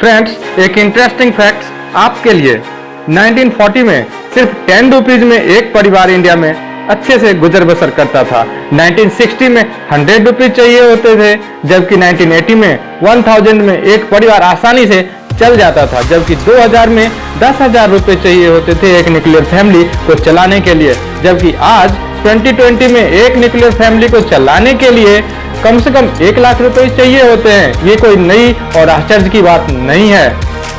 Friends, एक interesting fact आपके लिए। 1940 में सिर्फ 10 रुपीज में एक परिवार इंडिया में अच्छे से गुजर बसर करता था। 1960 में 100 रुपीज चाहिए होते थे, जबकि 1980 में 1000 में एक परिवार आसानी से चल जाता था, जबकि 2000 में 10,000 रुपए चाहिए होते थे एक न्यूक्लियर फैमिली को चलाने के लिए, जबकि आज 2020 में एक न्यूक्लियर फैमिली को चलाने के लिए कम से कम 1 लाख रुपए चाहिए होते हैं। ये कोई नई और आश्चर्य की बात नहीं है।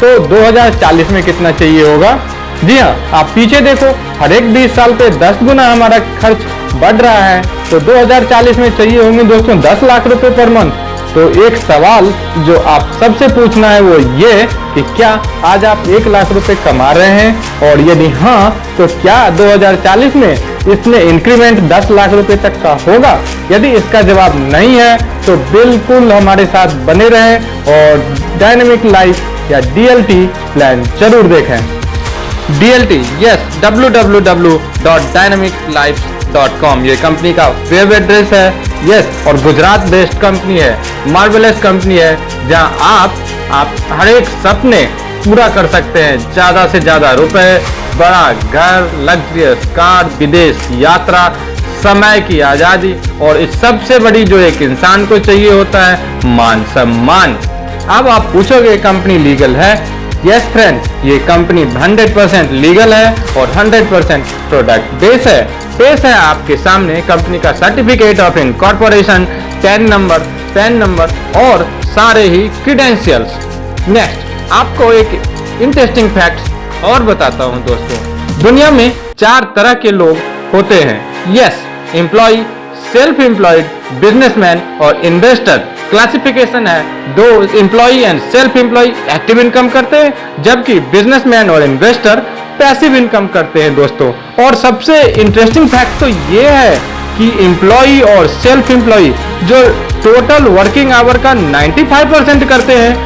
तो 2040 में कितना चाहिए होगा? जी हाँ, आप पीछे देखो, हर एक 20 साल पे 10 गुना हमारा खर्च बढ़ रहा है। तो 2040 में चाहिए होंगे दोस्तों 10 लाख रुपए पर मंथ। तो एक सवाल जो आप सबसे पूछना है वो ये कि क्या आज आप 1 लाख रुपए कमा रहे हैं, और यदि हाँ तो क्या 2040 में इसमें इंक्रीमेंट 10 लाख रुपए तक का होगा? यदि इसका जवाब नहीं है तो बिल्कुल हमारे साथ बने रहें और डायनामिक लाइफ या DLT प्लान जरूर देखें। DLT, यस, www.dynamiclife.com ये कंपनी का वेब एड्रेस है। यस, और गुजरात बेस्ड कंपनी है, मार्वेलस कंपनी है, जहां आप हर एक सपने पूरा कर सकते हैं। ज्यादा से ज्यादा रुपए, बड़ा घर, लग्जरियस कार, विदेश यात्रा, समय की आजादी, और इस सबसे बड़ी जो एक इंसान को चाहिए होता है, मान सम्मान। अब आप पूछोगे कंपनी लीगल है? यस फ्रेंड, ये कंपनी 100% लीगल है और 100% प्रोडक्ट बेस है। पेश है आपके सामने कंपनी का certificate of incorporation, pan number और सारे ही क्रीडेंशियल्स। नेक्स्ट, आपको एक इंटरेस्टिंग फैक्ट और बताता हूं दोस्तों। दुनिया में 4 तरह के लोग होते हैं। Yes, employ, self employed, businessman और इन्वेस्टर। क्लासिफिकेशन है, दो employ and self employ active income करते हैं, जबकि बिजनेसमैन और इन्वेस्टर पैसिव इनकम करते हैं दोस्तों। और सबसे इंटरेस्टिंग फैक्ट तो ये है कि एम्प्लॉय और सेल्फ एम्प्लॉय जो टोटल वर्किंग आवर का 95% करते हैं,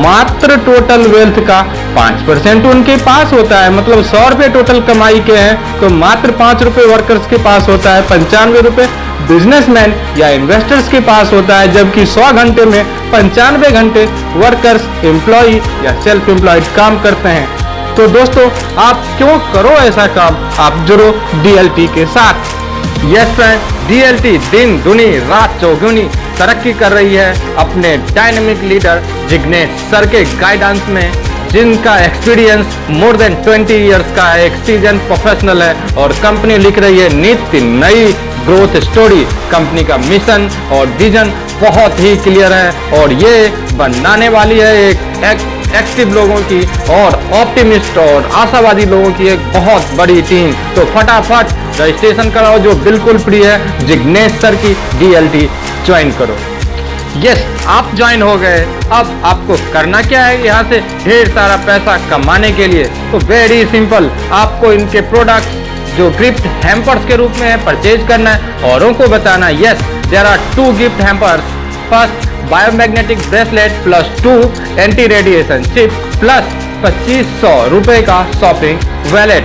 मात्र टोटल वेल्थ का 5% उनके पास होता है। मतलब 100 रुपए टोटल कमाई के हैं तो मात्र 5 रुपए वर्कर्स के पास होता है, 95 रुपए बिजनेसमैन या इन्वेस्टर्स के पास होता है, जबकि 100 घंटे में 95 घंटे वर्कर्स, एम्प्लॉय या सेल्फ एम्प्लॉयड काम करते हैं। तो दोस्तों, आप क्यों करो ऐसा काम, आप जुड़ो DLT के साथ। यस फ्रेंड, DLT दिन दुनी रात चौगुनी तरक्की कर रही है अपने डायनेमिक लीडर जिग्नेश सर के गाइडेंस में, जिनका एक्सपीरियंस मोर देन 20 इयर्स का है, एक सीजन प्रोफेशनल है, और कंपनी लिख रही है नित्य नई ग्रोथ स्टोरी। कंपनी का मिशन और विजन बहुत ही क्लियर है, और ये बनाने वाली है एक एक्टिव लोगों की और ऑप्टिमिस्ट और आशावादी लोगों की एक बहुत बड़ी टीम। तो फटाफट रजिस्ट्रेशन कराओ जो बिल्कुल फ्री है। जिग्नेश सर की DLT ज्वाइन करो। यस, आप ज्वाइन हो गए। अब आपको करना क्या है यहाँ से ढेर सारा पैसा कमाने के लिए? तो वेरी सिंपल, आपको इनके प्रोडक्ट जो गिफ्ट हैम्पर्स के रूप में है परचेज करना है, औरों को बताना। Yes, there are 2 gift hampers. First, biomagnetic bracelet plus 2 anti radiation chip plus 2500 रुपए का shopping wallet.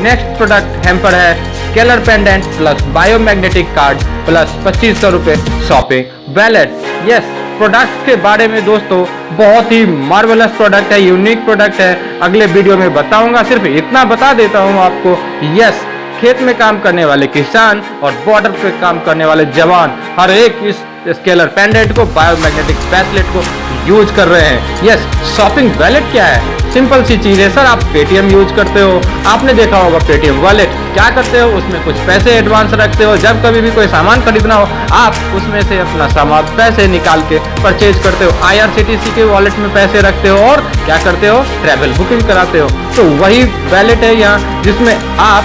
Next product hamper है scalar pendant plus biomagnetic card plus 2500 रुपए शॉपिंग वैलेट। यस, प्रोडक्ट के बारे में दोस्तों बहुत ही मार्वेलस प्रोडक्ट है, यूनिक प्रोडक्ट है, अगले वीडियो में बताऊंगा। सिर्फ इतना बता देता हूं आपको, यस, खेत में काम करने वाले किसान और बॉर्डर पे काम करने वाले जवान हर एक इस स्केलर पेंडेंट को, बायोमैग्नेटिक ब्रेसलेट को यूज कर रहे हैं। यस, शॉपिंग वैलेट क्या है? सिंपल सी चीज है सर, आप पेटीएम यूज करते हो, आपने देखा होगा पेटीएम वॉलेट। क्या करते हो, उसमें कुछ पैसे एडवांस रखते हो, जब कभी भी कोई सामान खरीदना हो आप उसमें से अपना सामान पैसे निकाल के परचेज करते हो। IRCTC के वॉलेट में पैसे रखते हो और क्या करते हो, ट्रैवल बुकिंग कराते हो। तो वही वैलेट है यहाँ, जिसमें आप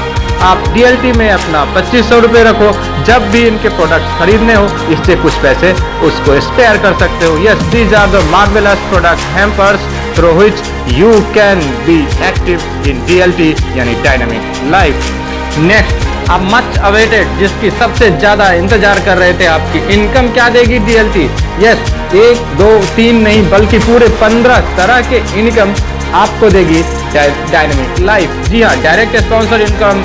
DLT में अपना 2500 रुपए रखो, जब भी इनके प्रोडक्ट्स खरीदने हो इससे कुछ पैसे उसको स्पेयर कर सकते हो। Yes, these are the marvellous product hampers through which you can be active in DLT यानी डायनामिक लाइफ। नेक्स्ट, अब मच अवेटेड, जिसकी सबसे ज्यादा इंतजार कर रहे थे, आपकी इनकम क्या देगी DLT? यस, 1, 2, 3 नहीं बल्कि पूरे 15 तरह के इनकम आपको देगी डायनामिक लाइफ। जी हाँ, direct sponsor income,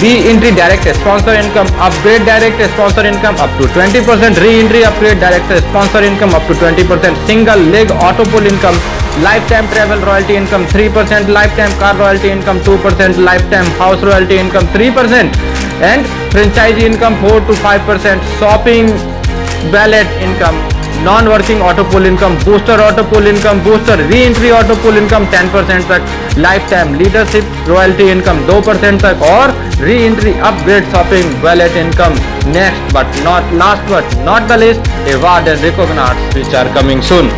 re-entry direct sponsor income, upgrade direct sponsor income up to 20%, re-entry upgrade direct sponsor income up to 20%, single leg auto pool income life time travel royalty income 3%, life time car royalty income 2%, life time house royalty income 3% and franchise income 4 to 5%, shopping wallet income, non working auto pool income, booster auto pool income, booster re entry auto pool income 10% तक, life time leadership royalty income 2% तक और re entry upgrade shopping wallet income. Next but not last but not the list, award and recognised which are coming soon.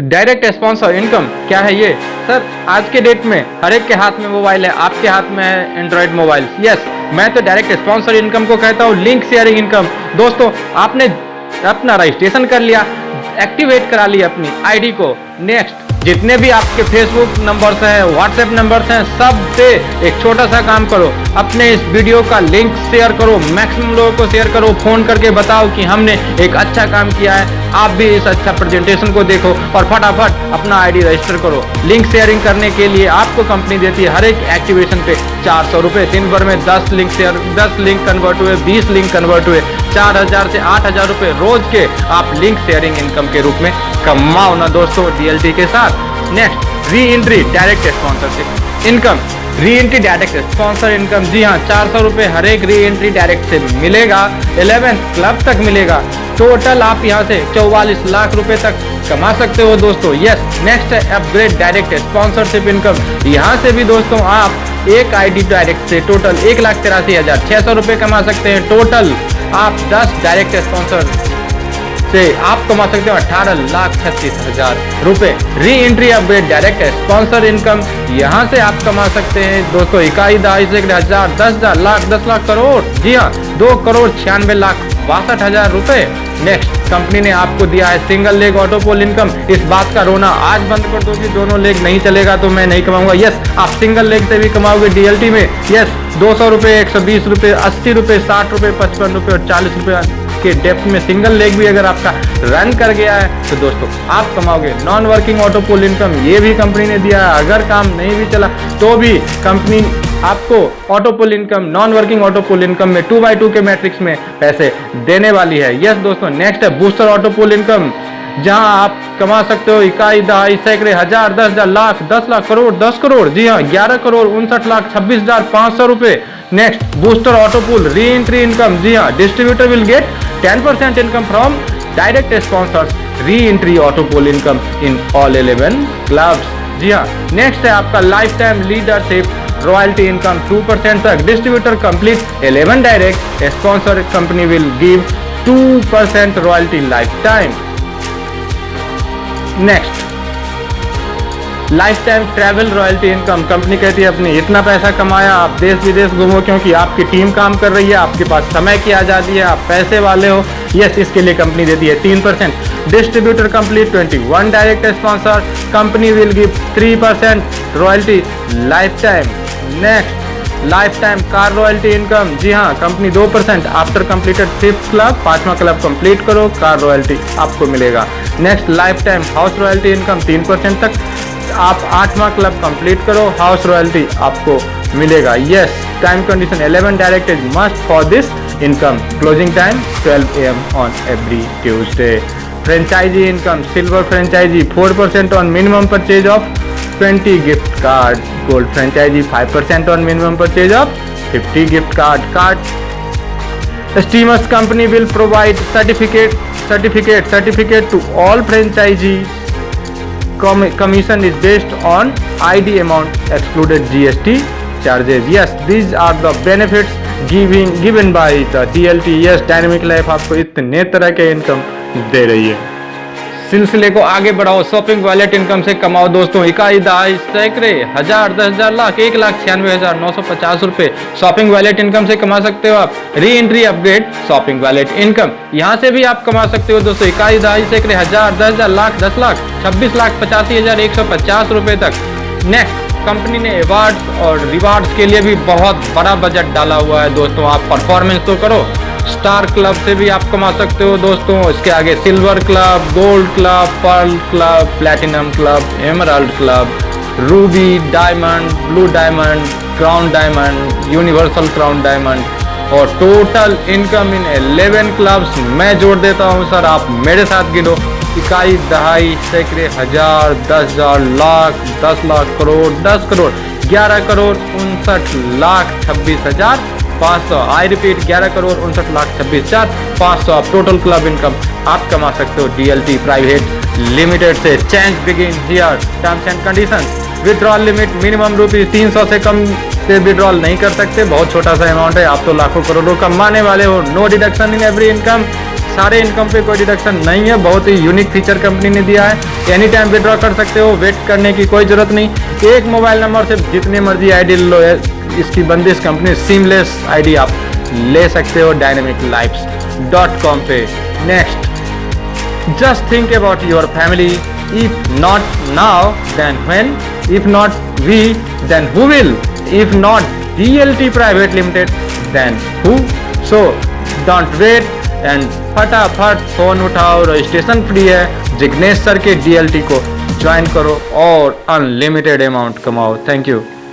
Direct sponsor income क्या है ये sir? आज के date में हर एक के हाथ में मोबाइल है, आपके हाथ में है एंड्रॉइड मोबाइल। यस, मैं तो डायरेक्ट स्पॉन्सर इनकम को कहता हूँ लिंक शेयरिंग इनकम। दोस्तों, आपने अपना रजिस्ट्रेशन कर लिया, एक्टिवेट करा लिया अपनी आईडी को। नेक्स्ट, जितने भी आपके फेसबुक नंबर्स हैं, व्हाट्सएप नंबर्स हैं, सब पे एक छोटा सा काम करो, अपने इस वीडियो का लिंक शेयर करो, मैक्सिमम लोगों को शेयर करो, फोन करके बताओ कि हमने एक अच्छा काम किया है, आप भी इस अच्छा प्रेजेंटेशन को देखो और फटाफट अपना आईडी रजिस्टर करो। लिंक शेयरिंग करने के लिए आपको कंपनी देती है हर एक एक्टिवेशन पे 400 रुपये। दिन भर में 10 लिंक कन्वर्ट हुए, 20 लिंक कन्वर्ट हुए, 4000 से 8000 रुपये रोज के आप लिंक शेयरिंग इनकम के रूप में कमाओ ना दोस्तों DLT के साथ। Next, re entry direct sponsorship income, re entry direct sponsor income. जी हाँ, 400 रुपये हर एक री एंट्री डायरेक्ट से मिलेगा, 11th क्लब तक मिलेगा। टोटल आप यहाँ से 44 लाख रुपए तक कमा सकते हो दोस्तों। यस, नेक्स्ट है अपग्रेड डायरेक्ट स्पॉन्सरशिप इनकम। यहाँ से भी दोस्तों आप एक आईडी डायरेक्ट से टोटल 1,83,600 रुपये कमा सकते हैं। टोटल आप 10 डायरेक्ट स्पॉन्सर से आप कमा सकते हो 18,36,000 रुपए। री entry upgrade direct sponsor income, यहाँ से आप कमा सकते हैं दोस्तों 21, 10,000, 10,000, लाख, 10 लाख, करोड़। जी हाँ, 2,96,62,000 रुपए। नेक्स्ट, कंपनी ने आपको दिया है सिंगल लेग ऑटो पोल इनकम। इस बात का रोना आज बंद कर दो कि दोनों लेग नहीं चलेगा तो मैं नहीं कमाऊंगा। यस, आप सिंगल लेग से भी कमाओगे DLT में। यस, 200 रुपये, 120 रुपये, 80 रुपये, 60 रुपये, 55 रुपये और 40 रुपये के डेप्थ में सिंगल लेग भी अगर आपका रन कर गया है तो दोस्तों आप कमाओगे। Non working auto pool income, ये भी कंपनी ने दिया है। अगर काम नहीं भी चला तो भी कंपनी आपको auto pool income, non working auto pool income में 2x2 के मैट्रिक्स में पैसे देने वाली है। यस दोस्तों, नेक्स्ट है बूस्टर ऑटो पुल इनकम, जहां आप कमा सकते हो इकाई, दहाई, सैकड़े, हजार, 10,000, लाख, 10 लाख, करोड़, 10 करोड़। जी हाँ, 11 करोड़ 59,26,500 रुपए। नेक्स्ट, बूस्टर ऑटो पुल री एंट्री इनकम। जी हाँ, distributor will get 10% income from direct sponsors re entry auto pool income in all 11 clubs. जी हाँ, नेक्स्ट है आपका life time leadership royalty income 2% तक। Distributor complete 11 direct sponsor, company will give 2% royalty life time. Next, life time travel royalty income. Company कहती है अपनी इतना पैसा कमाया, आप देश विदेश घूमो क्योंकि आपकी टीम काम कर रही है, आपके पास समय की आज़ादी है, आप पैसे वाले हो। यस, इसके लिए कंपनी देती है 3%। Distributor complete 21 direct sponsor, company will give 3% royalty life time. Next, life time car royalty income. जी हाँ, company 2%। After completed 5th club, 5वां क्लब कंप्लीट करो, कार रॉयल्टी आपको मिलेगा। Next, life time house royalty income 3% तक। आप 8वां club complete करो, हाउस रॉयल्टी आपको मिलेगा। Yes, time condition 11 direct is must for this income. Closing time 12 AM on every Tuesday. Franchisee income, silver franchisee 4% on minimum purchase of 20 gift card. Gold franchisee 5% on minimum purchase of 50 gift card. Steamers company will provide certificate to all franchisees. Commission is based on ID amount excluded GST charges. Yes, these are the benefits given by the DLT. Yes, Dynamic Life आपको इतने तरह के income दे रही है। सिलसिले को आगे बढ़ाओ, शॉपिंग वॉलेट इनकम से कमाओ दोस्तों इकाई, दहाई, सैकड़े, हजार, 10,000, लाख, 1,96,950 रुपए शॉपिंग वॉलेट इनकम से कमा सकते हो आप। री entry upgrade shopping wallet income, यहाँ से भी आप कमा सकते हो दोस्तों इकाई, दहाई, सैकड़े, हजार, 10,000, लाख, 10 लाख, 26,85,150 रुपए तक। नेक्स्ट, कंपनी ने अवार्ड्स और रिवार्ड्स के लिए भी बहुत बड़ा बजट डाला हुआ है दोस्तों। आप परफॉर्मेंस तो करो। स्टार क्लब से भी आप कमा सकते हो दोस्तों। इसके आगे silver club, gold club, pearl club, platinum club, emerald club, ruby, diamond, blue diamond, crown diamond, universal crown diamond और टोटल इनकम इन 11 क्लब्स। मैं जोड़ देता हूं सर, आप मेरे साथ गिनो इकाई दहाई सैकड़े हजार 10,000 लाख 10 लाख करोड़ 10 करोड़ 11 करोड़ 59,26,500। आई रिपीट 11 करोड़ 59,26,500 आप टोटल क्लब इनकम आप कमा सकते हो DLT प्राइवेट लिमिटेड से। Change begin here, terms and conditions. Withdrawal limit minimum ₹300 से कम से विड्रॉल नहीं कर सकते, बहुत छोटा सा अमाउंट है। आप तो लाखों करोड़ों कमाने वाले हो। No deduction in every income, सारे इनकम पे कोई डिडक्शन नहीं है। बहुत ही यूनिक फीचर कंपनी ने दिया है। एनी टाइम विड्रॉ कर सकते हो, वेट करने की कोई जरूरत नहीं। एक मोबाइल नंबर से जितने मर्जी आईडी लो, इसकी बंदिश कंपनी सीमलेस आईडी आप ले सकते हो dynamiclives.com पे। Next, just think about your family. If not now, then when? If not we, then who will? If not DLT Private Limited, then who? So don't wait and फटाफट phone उठाओ, registration free है। Jignesh sir के DLT को join करो और unlimited amount कमाओ। Thank you.